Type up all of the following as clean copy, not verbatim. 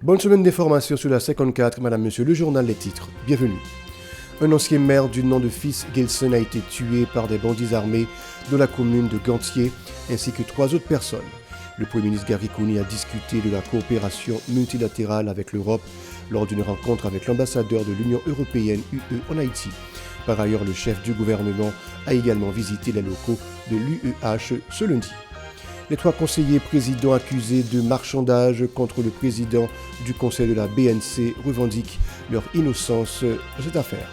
Bonne semaine d'information sur la 54, Madame, Monsieur, le journal Les Titres. Bienvenue. Un ancien maire du nom de Fils Gilson a été tué par des bandits armés de la commune de Gantier, ainsi que 3 autres personnes. Le Premier ministre Gary Coney a discuté de la coopération multilatérale avec l'Europe lors d'une rencontre avec l'ambassadeur de l'Union européenne UE en Haïti. Par ailleurs, le chef du gouvernement a également visité les locaux de l'UEH ce lundi. Les 3 conseillers présidents accusés de marchandage contre le président du conseil de la BNC revendiquent leur innocence dans cette affaire.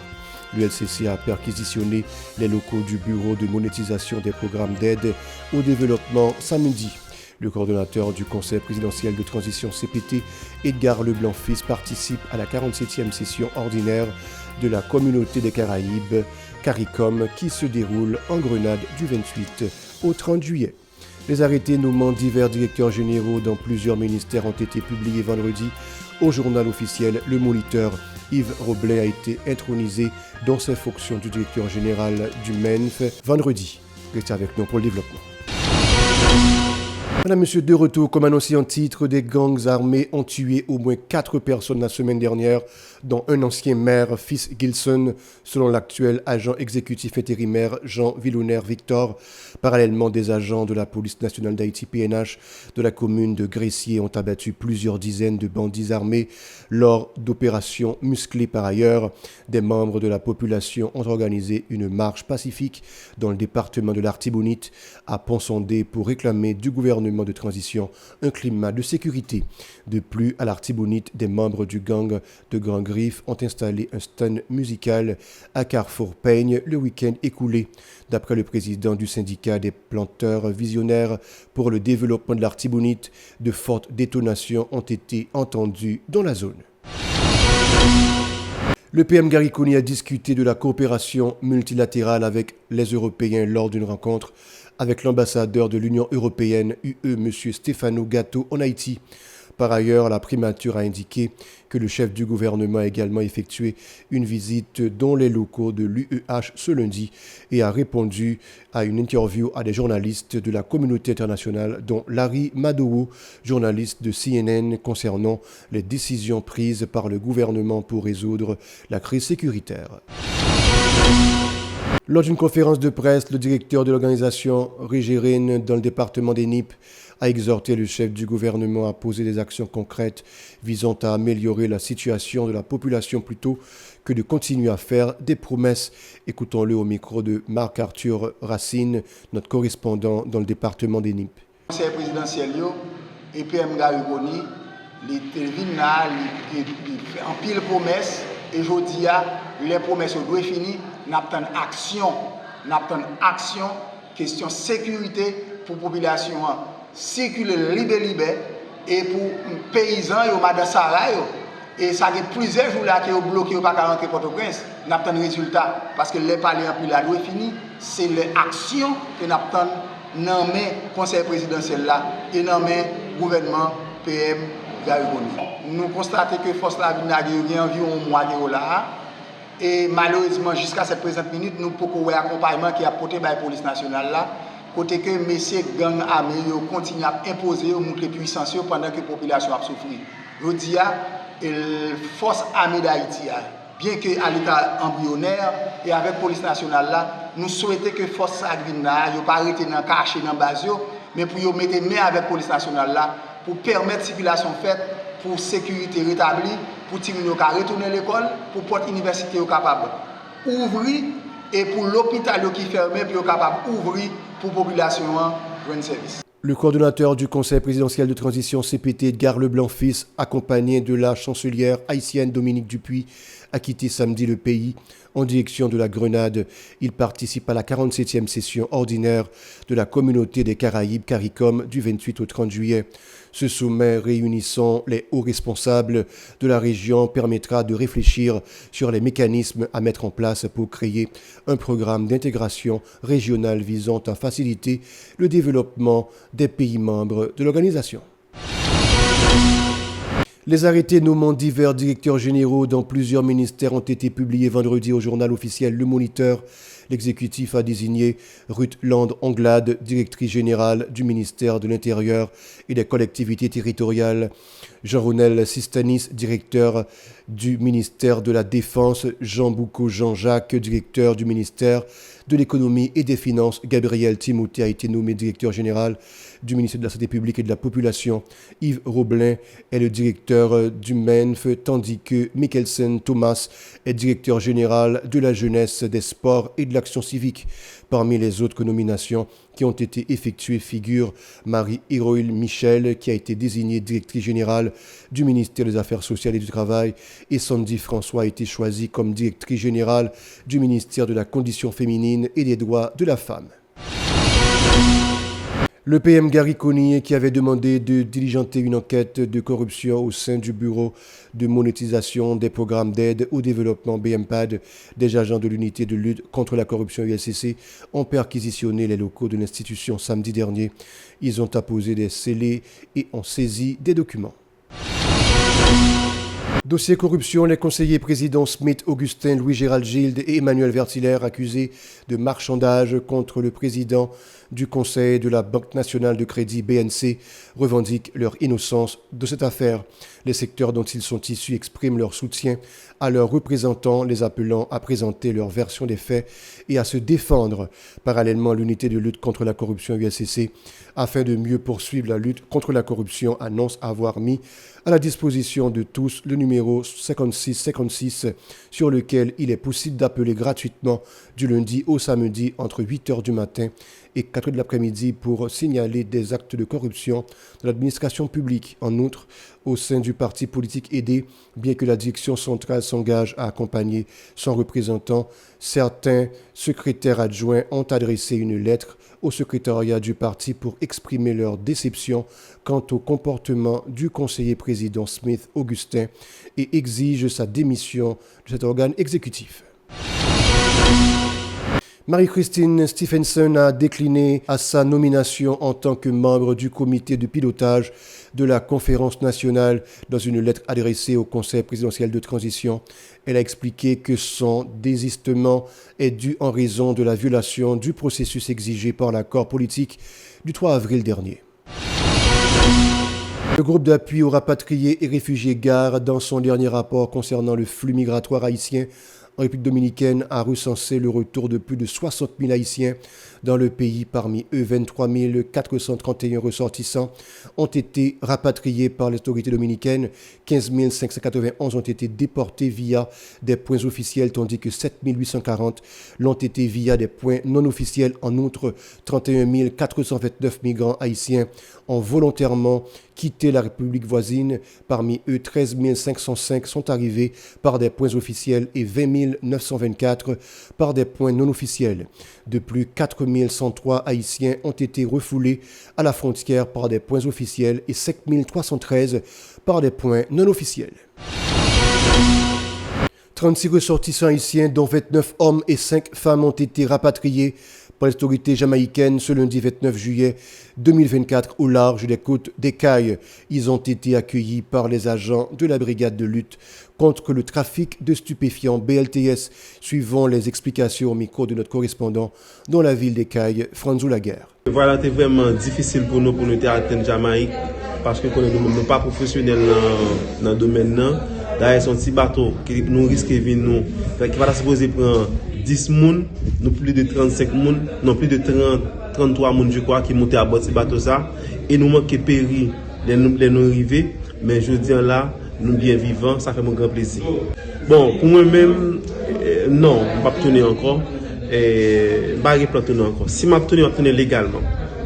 L'ULCC a perquisitionné les locaux du Bureau de monétisation des programmes d'aide au développement samedi. Le coordonnateur du conseil présidentiel de transition CPT, Edgar Leblanc-Fils, participe à la 47e session ordinaire de la Communauté des Caraïbes, CARICOM, qui se déroule en Grenade du 28 au 30 juillet. Les arrêtés nommant divers directeurs généraux dans plusieurs ministères ont été publiés vendredi. Au journal officiel, le Moniteur Yves Roblet a été intronisé dans ses fonctions du directeur général du MENF vendredi. Restez avec nous pour le développement. Madame, Monsieur, de retour, comme annoncé en titre, des gangs armés ont tué au moins 4 personnes la semaine dernière, dont un ancien maire, Fils Gilson, selon l'actuel agent exécutif intérimaire Jean Villoner-Victor. Parallèlement, des agents de la police nationale d'Haïti, PNH, de la commune de Gressier ont abattu plusieurs dizaines de bandits armés lors d'opérations musclées par ailleurs. Des membres de la population ont organisé une marche pacifique dans le département de l'Artibonite à Pont-Sondé pour réclamer du gouvernement de transition un climat de sécurité. De plus, à l'Artibonite, des membres du gang de Grand Griffe ont installé un stand musical à Carrefour Peigne le week-end écoulé. D'après le président du syndicat des planteurs visionnaires pour le développement de l'Artibonite, de fortes détonations ont été entendues dans la zone. Le PM Gary Coney a discuté de la coopération multilatérale avec les Européens lors d'une rencontre avec l'ambassadeur de l'Union européenne UE, M. Stefano Gatto, en Haïti. Par ailleurs, la primature a indiqué que le chef du gouvernement a également effectué une visite dans les locaux de l'UEH ce lundi et a répondu à une interview à des journalistes de la communauté internationale, dont Larry Madowo, journaliste de CNN, concernant les décisions prises par le gouvernement pour résoudre la crise sécuritaire. Lors d'une conférence de presse, le directeur de l'organisation Régérine dans le département des Nippes a exhorté le chef du gouvernement à poser des actions concrètes visant à améliorer la situation de la population plutôt que de continuer à faire des promesses. Écoutons-le au micro de Marc-Arthur Racine, notre correspondant dans le département des Nippes. Le conseil présidentiel et PM Gary Coney, les télévisions, les en pile promesses, et je dis les promesses doivent finir. Nous avons action, question sécurité pour la population, circuler libre et pour les paysans et les madassaras. Et ça fait plusieurs jours là qui ont bloqué pas qu'à rentrer Port-au-Prince. Nous avons un résultat parce que les palais en pile là doivent finir. C'est l'action que nous avons dans le conseil présidentiel là et dans le gouvernement PM Gary Coney. Nous constatons que force la vie a environ un mois de là. Et malheureusement, jusqu'à cette présente minute, nous pouvons avoir un accompagnement qui a porté par la police nationale là, côté que messieurs gangs armés continuent à imposer, montrer puissance pendant que la population a souffert. Je dis la force armée d'Haïti, bien qu'à l'état embryonnaire et avec la police nationale là, nous souhaitons que la force agrine là, ne pas arrêter dans cacher dans base, mais pour mettre main avec la police nationale là, pour permettre la circulation faite, pour sécurité rétablie, pour les gens retourner à l'école, pour porte université capable d'ouvrir et pour l'hôpital qui est fermé, pour capable d'ouvrir pour la population rendre service. Le coordonnateur du conseil présidentiel de transition CPT, Edgar Leblanc-Fils, accompagné de la chancelière haïtienne Dominique Dupuis, a quitté samedi le pays en direction de la Grenade. Il participe à la 47e session ordinaire de la Communauté des Caraïbes, CARICOM, du 28 au 30 juillet. Ce sommet réunissant les hauts responsables de la région permettra de réfléchir sur les mécanismes à mettre en place pour créer un programme d'intégration régionale visant à faciliter le développement des pays membres de l'organisation. Les arrêtés nommant divers directeurs généraux dans plusieurs ministères ont été publiés vendredi au journal officiel Le Moniteur. L'exécutif a désigné Ruth Land-Anglade, directrice générale du ministère de l'Intérieur et des collectivités territoriales. Jean-Ronel Sistanis, directeur du ministère de la Défense. Jean Boucaud Jean-Jacques, directeur du ministère de l'Économie et des Finances. Gabriel Timothée a été nommé directeur général du ministère de la Santé publique et de la Population. Yves Roblin est le directeur du MENF, tandis que Mikkelsen Thomas est directeur général de la jeunesse, des sports et de l'action civique. Parmi les autres nominations qui ont été effectuées figure Marie-Héroïle Michel, qui a été désignée directrice générale du ministère des Affaires sociales et du Travail, et Sandy François a été choisie comme directrice générale du ministère de la Condition féminine et des droits de la femme. Le PM Gary Coney, qui avait demandé de diligenter une enquête de corruption au sein du Bureau de monétisation des programmes d'aide au développement BMPAD des agents de l'unité de lutte contre la corruption ULCC, ont perquisitionné les locaux de l'institution samedi dernier. Ils ont apposé des scellés et ont saisi des documents. Dossier corruption, les conseillers présidents Smith Augustin, Louis-Gérald Gilde et Emmanuel Vertiller, accusés de marchandage contre le président du Conseil de la Banque nationale de crédit BNC, revendiquent leur innocence de cette affaire. Les secteurs dont ils sont issus expriment leur soutien à leurs représentants, les appelant à présenter leur version des faits et à se défendre. Parallèlement, l'unité de lutte contre la corruption ULCC, afin de mieux poursuivre la lutte contre la corruption, annonce avoir mis à la disposition de tous le numéro 5656 sur lequel il est possible d'appeler gratuitement du lundi au samedi entre 8h du matin et 4h de l'après-midi pour signaler des actes de corruption de l'administration publique. En outre, au sein du parti politique aidé, bien que la direction centrale s'engage à accompagner son représentant, certains secrétaires adjoints ont adressé une lettre au secrétariat du parti pour exprimer leur déception quant au comportement du conseiller président Smith Augustin et exigent sa démission de cet organe exécutif. Marie-Christine Stephenson a décliné à sa nomination en tant que membre du comité de pilotage de la conférence nationale dans une lettre adressée au Conseil présidentiel de transition. Elle a expliqué que son désistement est dû en raison de la violation du processus exigé par l'accord politique du 3 avril dernier. Le groupe d'appui aux rapatriés et réfugiés GAR, dans son dernier rapport concernant le flux migratoire haïtien en République dominicaine, a recensé le retour de plus de 60 000 Haïtiens dans le pays. Parmi eux, 23 431 ressortissants ont été rapatriés par les autorités dominicaines. 15 591 ont été déportés via des points officiels, tandis que 7 840 l'ont été via des points non officiels. En outre, 31 429 migrants haïtiens ont volontairement quitté la République voisine. Parmi eux, 13 505 sont arrivés par des points officiels et 20 924 par des points non officiels. De plus, 4 103 Haïtiens ont été refoulés à la frontière par des points officiels et 5 313 par des points non officiels. 36 ressortissants haïtiens, dont 29 hommes et 5 femmes, ont été rapatriés par les autorités jamaïcaines ce lundi 29 juillet 2024 au large des côtes des Cayes. Ils ont été accueillis par les agents de la brigade de lutte contre le trafic de stupéfiants BLTS, suivant les explications au micro de notre correspondant dans la ville des Cayes, Franzou Laguerre. Voilà, c'est vraiment difficile pour nous atteindre Jamaïque parce que nous ne sommes pas professionnels dans le domaine. D'ailleurs, c'est un petit bateau qui nous risque de venir, qui va supposer prendre 10 personnes, nous plus de 35 personnes, non plus de 33 personnes, je crois, qui montent à bord de ce bateau. Et nous manquons périr les nous arriver, mais je dis là, nous bien vivants, ça fait mon grand plaisir. Bon, pour moi-même, non, je ne vais pas tourner encore. Je ne vais pas tourner encore. Si je vais tourner légalement.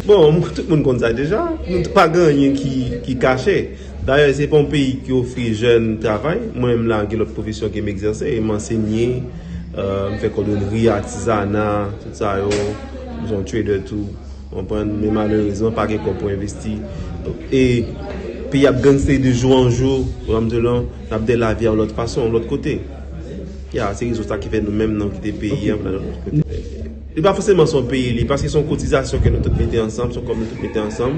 Bon, tout le monde connaît ça déjà. Nous n'avons pas gagné qui cachait. D'ailleurs, ce n'est pas un pays qui offre jeunes travail. Moi-même, là, j'ai l'autre profession qui m'exerce. Je m'enseigne, je fais cordonnerie, artisanat, tout ça. Nous avons tué de tout. Mais malheureusement, pas qu'on peut investir. Et puis, il y a gagné de jour en jour. On a de la vie de l'autre façon, de l'autre côté. C'est les autres qui fait nous-mêmes dans le pays. De l'autre côté. Ce n'est pas forcément son pays, parce que son cotisation que nous tous mettons ensemble, sont comme nous tous mettons ensemble,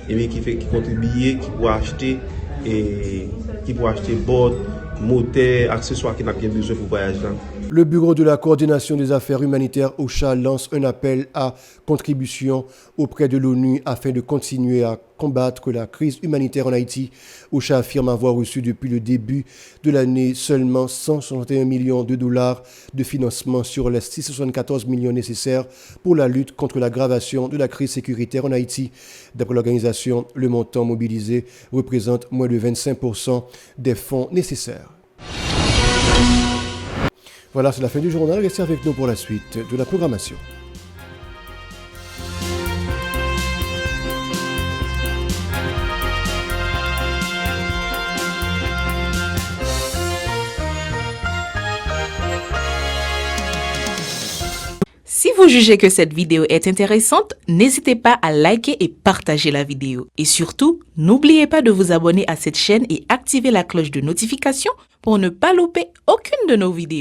et qui contribue, qui peut acheter et qui pour acheter bottes, moteurs, accessoires qui n'a pas besoin pour voyager. Le Bureau de la coordination des affaires humanitaires OCHA lance un appel à contribution auprès de l'ONU afin de continuer à combattre la crise humanitaire en Haïti. OCHA affirme avoir reçu depuis le début de l'année seulement 161 millions de dollars de financement sur les 674 millions nécessaires pour la lutte contre l'aggravation de la crise sécuritaire en Haïti. D'après l'organisation, le montant mobilisé représente moins de 25% des fonds nécessaires. Voilà, c'est la fin du journal. Restez avec nous pour la suite de la programmation. Si vous jugez que cette vidéo est intéressante, n'hésitez pas à liker et partager la vidéo. Et surtout, n'oubliez pas de vous abonner à cette chaîne et activer la cloche de notification pour ne pas louper aucune de nos vidéos.